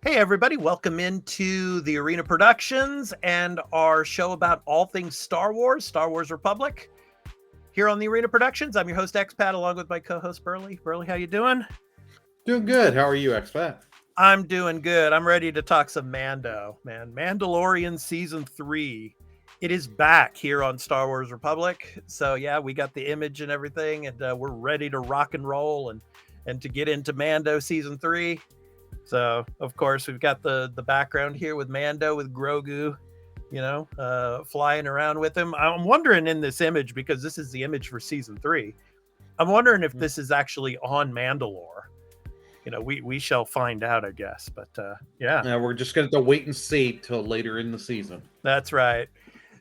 Hey, everybody, welcome into the Arena Productions and our show about all things Star Wars Republic. Here on the Arena Productions, I'm your host, Expat, along with my co-host, Burley. Burley, how you doing? Doing good. How are you, Expat? I'm doing good. I'm ready to talk some Mando, man. Mandalorian Season 3. It is back here on Star Wars Republic. So, yeah, we got the image and everything, and we're ready to rock and roll and to get into Mando Season 3. So, of course, we've got the background here with Mando, with Grogu, flying around with him. I'm wondering in this image, because this is the image for Season 3, I'm wondering if this is actually on Mandalore. We shall find out, I guess. But yeah, We're just going to have to wait and see till later in the season. that's right.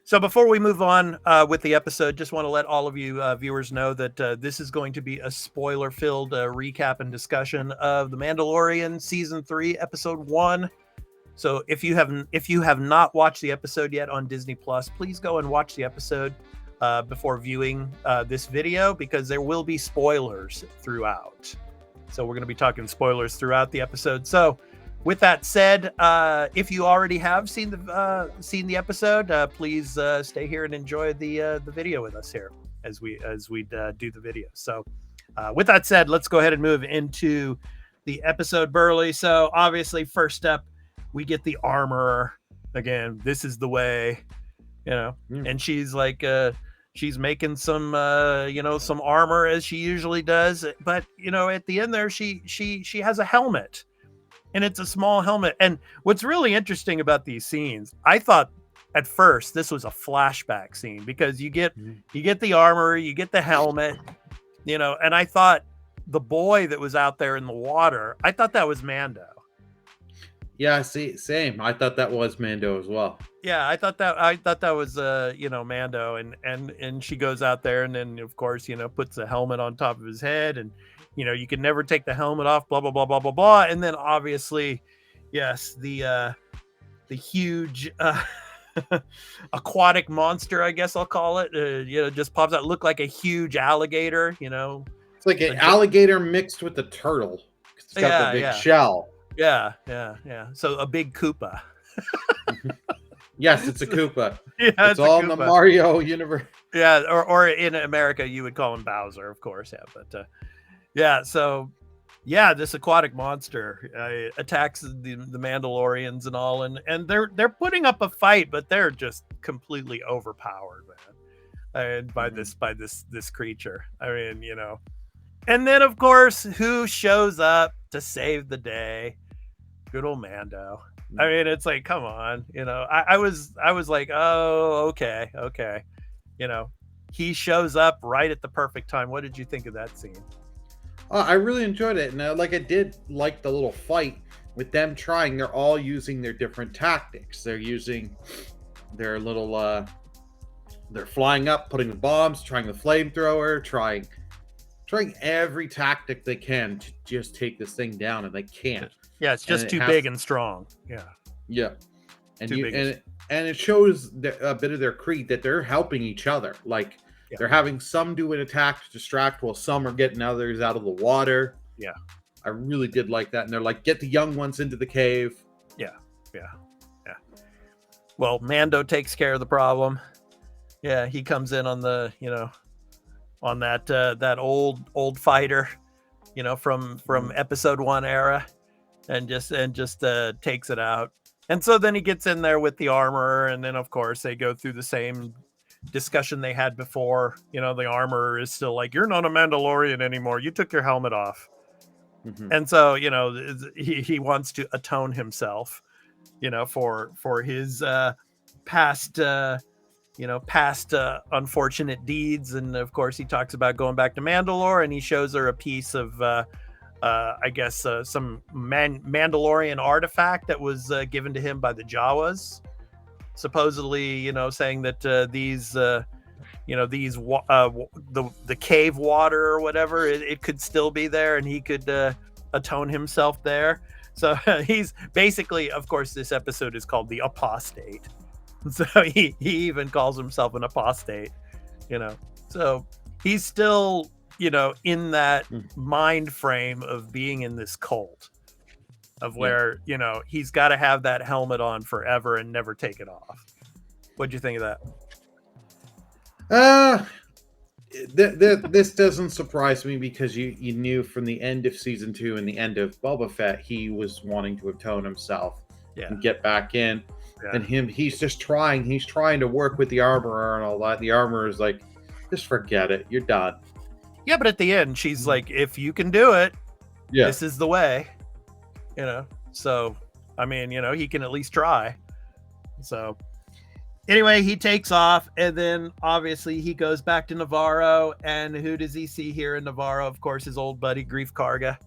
So before we move on with the episode, just want to let all of you viewers know that this is going to be a spoiler-filled recap and discussion of The Mandalorian Season 3, Episode 1. So if you have not watched the episode yet on Disney Plus, please go and watch the episode before viewing this video, because there will be spoilers throughout. So we're going to be talking spoilers throughout the episode. So with that said, if you already have seen the episode, please stay here and enjoy the video with us here as we do the video. So with that said, let's go ahead and move into the episode, Burley. So obviously, first up, we get the armorer. Again, this is the way, and she's like, she's making some, some armor as she usually does. But, at the end there, she has a helmet, and it's a small helmet. And what's really interesting about these scenes, I thought at first this was a flashback scene, because you get the armor, you get the helmet, and I thought the boy that was out there in the water, I thought that was Mando. Yeah, see, same. I thought that was Mando as well. Yeah, I thought that was Mando, and she goes out there, and then of course puts the helmet on top of his head, and you can never take the helmet off, blah blah blah blah blah blah, and then obviously, yes, the huge aquatic monster, I guess I'll call it, just pops out, look like a huge alligator, It's like an alligator mixed with a turtle. It's got the big shell. Yeah. So a big Koopa. Yes, it's a Koopa. Yeah, it's all in the Mario universe. Yeah, or in America you would call him Bowser, of course. Yeah, but so this aquatic monster attacks the Mandalorians and all, and they're putting up a fight, but they're just completely overpowered, man, and by this creature. I mean, and then of course, who shows up to save the day? Good old Mando. I mean, it's like, come on, I was like, oh, okay. He shows up right at the perfect time. What did you think of that scene? I really enjoyed it, and I did like the little fight with them trying. They're all using their different tactics. They're using their little, they're flying up, putting the bombs, trying the flamethrower, trying every tactic they can to just take this thing down, and they can't. Yeah, it's just too big and strong. Yeah, and it shows a bit of their creed that they're helping each other. Like they're having some do an attack to distract, while some are getting others out of the water. Yeah, I really did like that. And they're like, get the young ones into the cave. Yeah. Well, Mando takes care of the problem. Yeah, he comes in on the on that old fighter, from Episode 1 era. And just takes it out. And so then he gets in there with the armorer, and then of course they go through the same discussion they had before. The armorer is still like, you're not a Mandalorian anymore, you took your helmet off. And so he wants to atone himself, for his past unfortunate deeds. And of course he talks about going back to Mandalore, and he shows her a piece of some Mandalorian artifact that was given to him by the Jawas, supposedly, saying that these the cave water or whatever, it could still be there, and he could atone himself there. So he's basically, of course, this episode is called the Apostate, so he even calls himself an apostate, so he's still in that mind frame of being in this cult. of where, he's got to have that helmet on forever and never take it off. What'd you think of that? This doesn't surprise me because you knew from the end of season 2 and the end of Boba Fett he was wanting to atone himself and get back in. And he's just trying. He's trying to work with the armorer and all that. The armorer is like, just forget it. You're done. Yeah, but at the end, she's like, if you can do it, this is the way. So I mean, he can at least try. So anyway, he takes off, and then obviously he goes back to Navarro. And who does he see here in Navarro? Of course, his old buddy Greef Karga.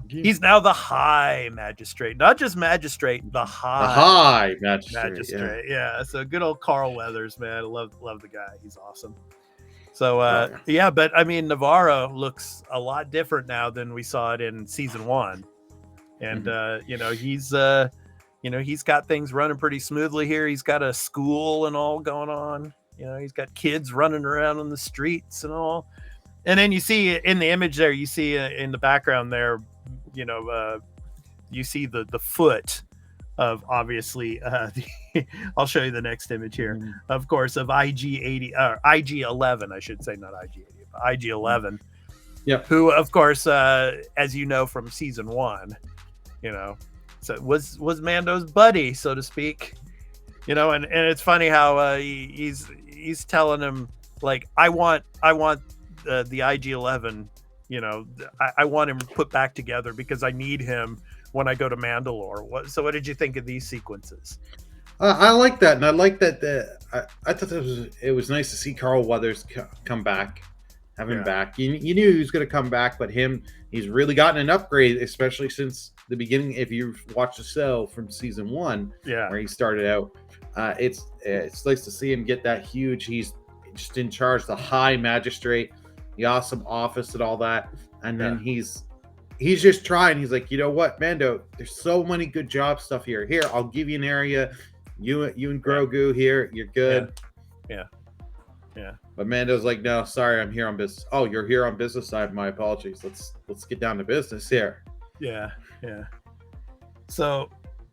He's now the High Magistrate, not just Magistrate, the High Magistrate. Yeah. So good old Carl Weathers, man. I love the guy. He's awesome. So but I mean, Navarro looks a lot different now than we saw it in season 1, and he's got things running pretty smoothly here. He's got a school and all going on. He's got kids running around on the streets and all. And then you see in the image there, you see in the background there, you see the foot of obviously, I'll show you the next image here, of course, of IG-11, I should say, not IG-80, but IG-11. Yeah. Who, of course, as you know from season 1, so was Mando's buddy, so to speak, and it's funny how he's telling him, like, I want the IG-11, I want him put back together because I need him when I go to Mandalore. So what did you think of these sequences? I like that, and I like that. I thought it was nice to see Carl Weathers come back, have him back. You knew he was going to come back, but he's really gotten an upgrade, especially since the beginning. If you watch the show from season 1, where he started out, it's nice to see him get that huge. He's just in charge, the High Magistrate, the awesome office and all that, and then he's just trying. He's like, you know what, Mando, there's so many good job stuff here. Here, I'll give you an area. You and Grogu here, you're good. Yeah. But Mando's like, no, sorry, I'm here on business. Oh, you're here on business side. My apologies. Let's get down to business here. Yeah. So,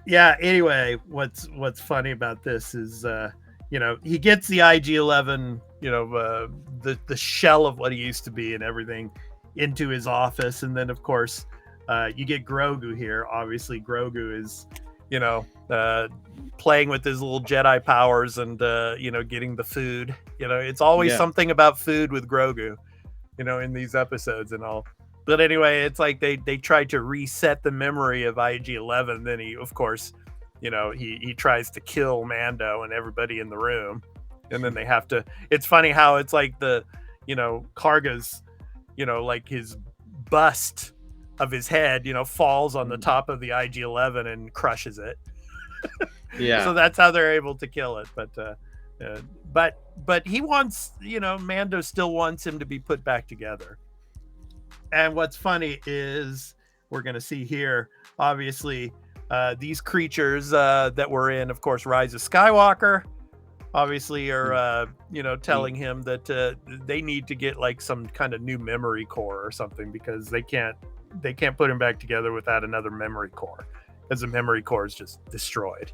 anyway, what's funny about this is, he gets the IG-11, the shell of what he used to be and everything into his office. And then, of course, you get Grogu here. Obviously, Grogu is, playing with his little Jedi powers and, getting the food. It's always something about food with Grogu, in these episodes and all. But anyway, it's like they tried to reset the memory of IG-11. Then he, of course, he tries to kill Mando and everybody in the room. And then they have to, it's funny how it's like the, Karga's, like his bust of his head, falls on the top of the IG-11 and crushes it. So that's how they're able to kill it. But he wants, Mando still wants him to be put back together. And what's funny is we're going to see here, obviously, these creatures that were in, of course, Rise of Skywalker, obviously are, telling him that they need to get like some kind of new memory core or something, because they can't put him back together without another memory core, because the memory core is just destroyed.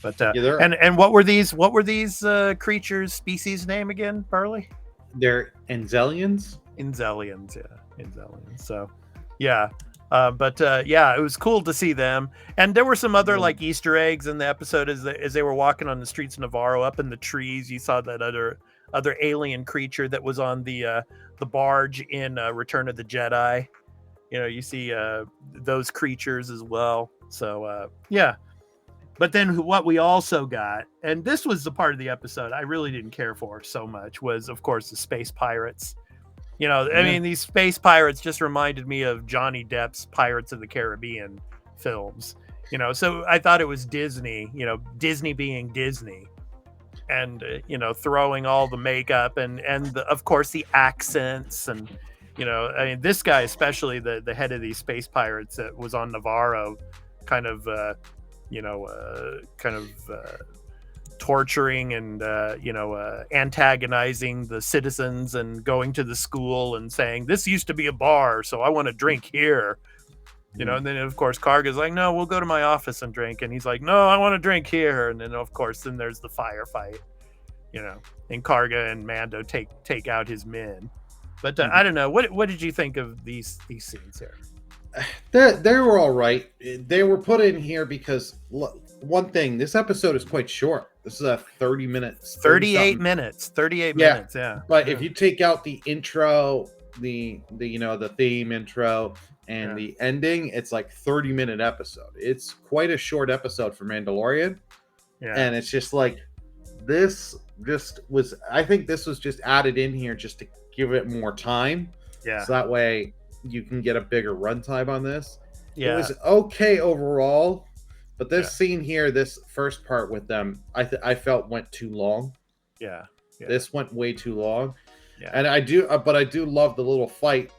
But and what were these creatures species name again, Burley? They're Anzelians. So it was cool to see them. And there were some other like Easter eggs in the episode as they were walking on the streets of Navarro. Up in the trees, you saw that other alien creature that was on the barge in Return of the Jedi. You see those creatures as well. So but then what we also got, and this was the part of the episode I really didn't care for so much, was of course the space pirates. I mean, these space pirates just reminded me of Johnny Depp's Pirates of the Caribbean films. So I thought it was Disney, Disney being Disney, and throwing all the makeup and of course the accents, and I mean, this guy especially, the head of these space pirates that was on Navarro, kind of torturing and antagonizing the citizens, and going to the school and saying, this used to be a bar, so I want to drink here. You know, and then of course Karga's like, no, we'll go to my office and drink, and he's like, no, I want to drink here, and then of course then there's the firefight, you know, and Karga and Mando take out his men. But I don't know, what did you think of these scenes here? They were all right. They were put in here because one thing, this episode is quite short. This is a 30 minutes, 38 minutes, 38 minutes, yeah. But if you take out the intro, the you know, the theme intro and the ending, it's like 30-minute episode. It's quite a short episode for Mandalorian. Yeah. And it's just like this just was, I think this was just added in here just to give it more time. Yeah. So that way you can get a bigger runtime on this. Yeah. It was okay overall, but this scene here, this first part with them, I felt went too long. Yeah. This went way too long. Yeah. And I do love the little fight,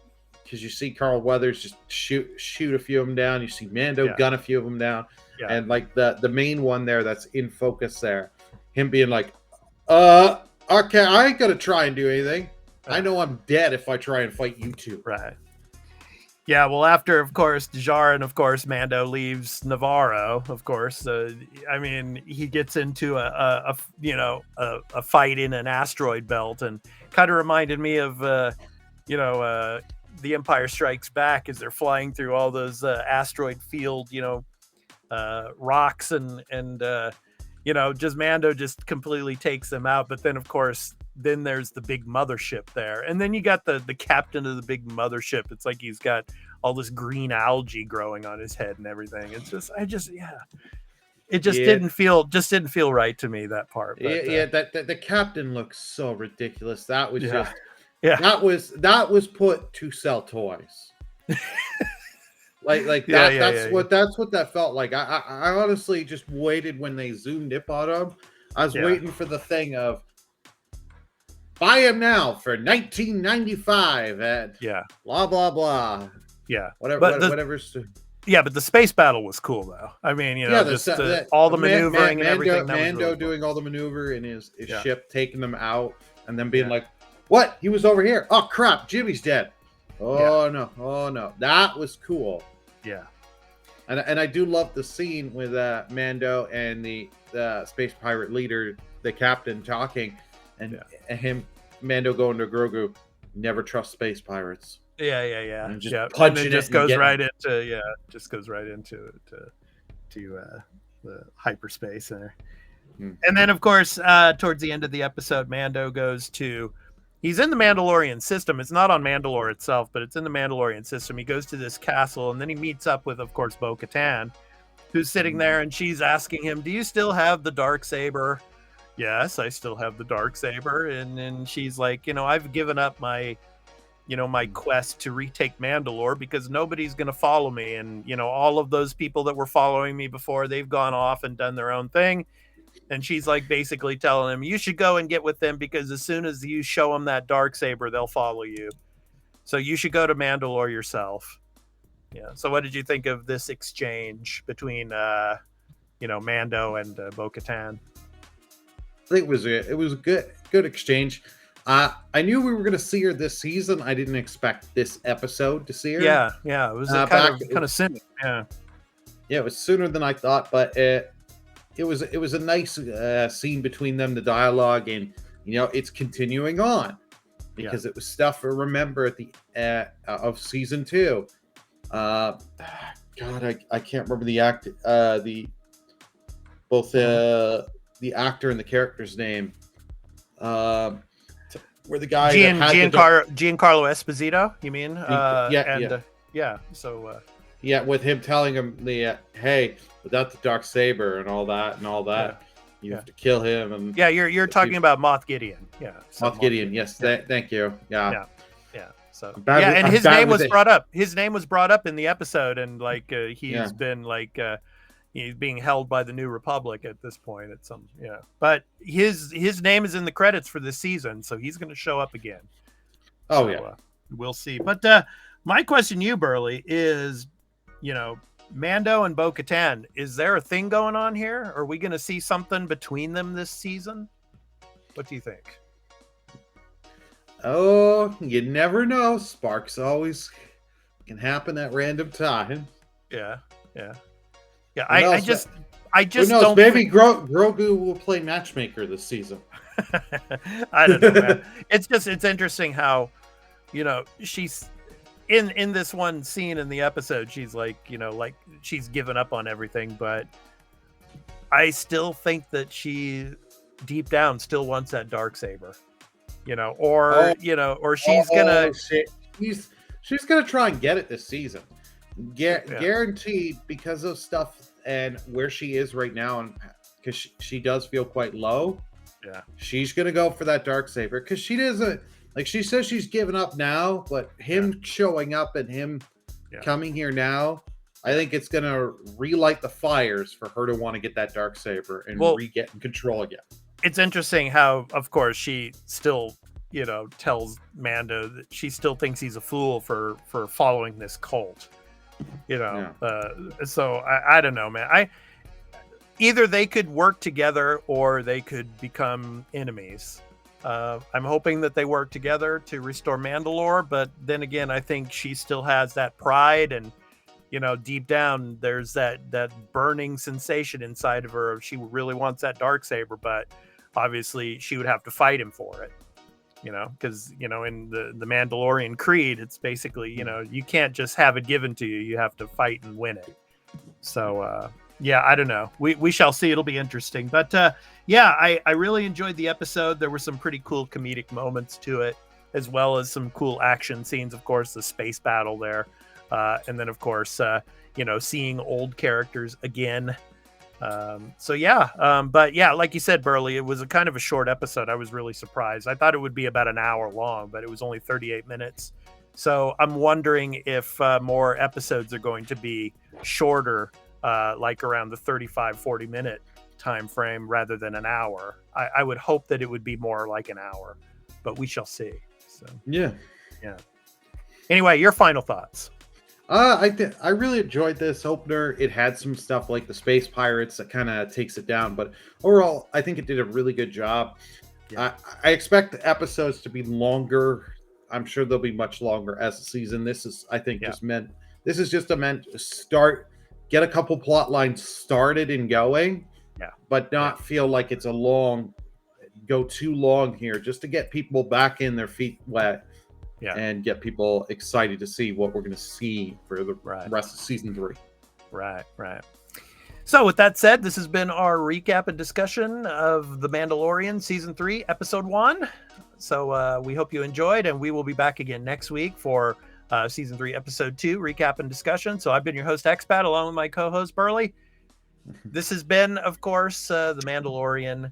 because you see Carl Weathers just shoot a few of them down. You see Mando gun a few of them down. Yeah. And like the main one there that's in focus there, him being like, okay, I ain't gonna try and do anything. I know I'm dead if I try and fight you two. Right. Yeah, well, after, of course, Jar and, of course, Mando leaves Navarro, of course. I mean, he gets into a fight in an asteroid belt, and kind of reminded me of, The Empire Strikes Back, as they're flying through all those asteroid field, rocks and just Mando just completely takes them out. But then, of course, then there's the big mothership there, and then you got the captain of the big mothership. It's like he's got all this green algae growing on his head and everything. It's just it just didn't feel right to me, that part. But, that the captain looks so ridiculous. That was that was put to sell toys. like that. That's what that felt like. I honestly just waited when they zoomed in on him. I was waiting for the thing of, buy him now for $19.95 at blah blah blah. Yeah, whatever. Yeah, but the space battle was cool, though. I mean, all the maneuvering and everything. Mando really doing all the maneuver in his ship, taking them out, and then being like, "What? He was over here. Oh crap! Jimmy's dead. Oh no! That was cool." Yeah, and I do love the scene with Mando and the space pirate leader, the captain, talking. And Mando going to Grogu, never trust space pirates. Yeah. And just punching it, just goes right into the hyperspace there. And then, of course, towards the end of the episode, Mando goes to, he's in the Mandalorian system. It's not on Mandalore itself, but it's in the Mandalorian system. He goes to this castle, and then he meets up with, of course, Bo-Katan, who's sitting there, and she's asking him, "Do you still have the Darksaber?" Yes, I still have the Darksaber. And then she's like, I've given up my quest to retake Mandalore because nobody's going to follow me. And, all of those people that were following me before, they've gone off and done their own thing. And she's like basically telling him, you should go and get with them, because as soon as you show them that Darksaber, they'll follow you. So you should go to Mandalore yourself. Yeah. So what did you think of this exchange between, Mando and Bo-Katan? I think it was a good exchange. I knew we were going to see her this season. I didn't expect this episode to see her. Yeah. It was kind of soon. Yeah, it was sooner than I thought, but it was a nice scene between them, the dialogue, and it's continuing on because it was stuff I remember at the of season 2. God, I can't remember the actor and the character's name. Where the guy Giancarlo Esposito, you mean? With him telling him hey, without the Darksaber and all that, you have to kill him. And you're talking about Moff Gideon. Yeah, Moff Gideon. Yes, thank you. Yeah. So and his name was brought up. His name was brought up in the episode, and he's been he's being held by the New Republic at this point. At some but his name is in the credits for this season, so he's going to show up again. We'll see. But my question to you, Burley, is Mando and Bo-Katan, is there a thing going on here? Are we going to see something between them this season? What do you think? Oh, you never know. Sparks always can happen at random time. Yeah, yeah, yeah. Who knows? I Who just knows? don't Maybe think. Grogu will play matchmaker this season. I don't know, man. It's interesting how, she's in this one scene in the episode. She's like, like she's given up on everything, but I still think that she deep down still wants that dark saber, Oh, or she's gonna. shit. She's gonna try and get it this season. Yeah, Guaranteed, because of stuff and where she is right now, and because she does feel quite low. yeah, She's gonna go for that dark saber because she doesn't like. She says she's given up now, but him showing up and him yeah. coming here now, I think it's gonna relight the fires for her to want to get that dark saber and re-get in control again. It's interesting how, of course, she still, tells Mando that she still thinks he's a fool for following this cult. So I don't know, man. Either they could work together or they could become enemies. I'm hoping that they work together to restore Mandalore, but then again, I think she still has that pride, and deep down there's that burning sensation inside of her. She really wants that dark saber, but obviously she would have to fight him for it. Because in the Mandalorian creed, it's basically you can't just have it given to you. You have to fight and win it. So yeah, I don't know. We shall see. It'll be interesting. But yeah, I really enjoyed the episode. There were some pretty cool comedic moments to it, as well as some cool action scenes. Of course, the space battle there, and then of course seeing old characters again. So yeah, but yeah, like you said, Burley, it was a kind of a short episode. I was really surprised. I thought it would be about an hour long, but it was only 38 minutes. So I'm wondering if more episodes are going to be shorter, like around the 35-40 minute time frame rather than an hour. I would hope that it would be more like an hour, but we shall see. So yeah. Anyway, your final thoughts. I really enjoyed this opener. It had some stuff like the space pirates that kind of takes it down, but overall, I think it did a really good job. Yeah. I expect the episodes to be longer. I'm sure they'll be much longer as the season. This is, I think, just meant to start, get a couple plot lines started and going, but not feel like it's go too long here, just to get people back in their feet wet. And get people excited to see what we're going to see for the rest of season 3. Right. So with that said, this has been our recap and discussion of The Mandalorian Season 3, Episode 1. So we hope you enjoyed, and we will be back again next week for Season 3, Episode 2, recap and discussion. So I've been your host, Expat, along with my co-host, Burley. This has been, of course, The Mandalorian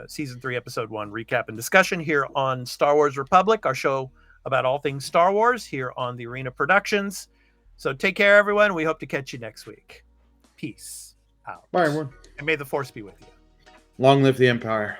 Season 3, Episode 1, recap and discussion here on Star Wars Republic, our show about all things Star Wars here on the Arena Productions. So take care, everyone. We hope to catch you next week. Peace out. Bye, everyone. And may the Force be with you. Long live the Empire.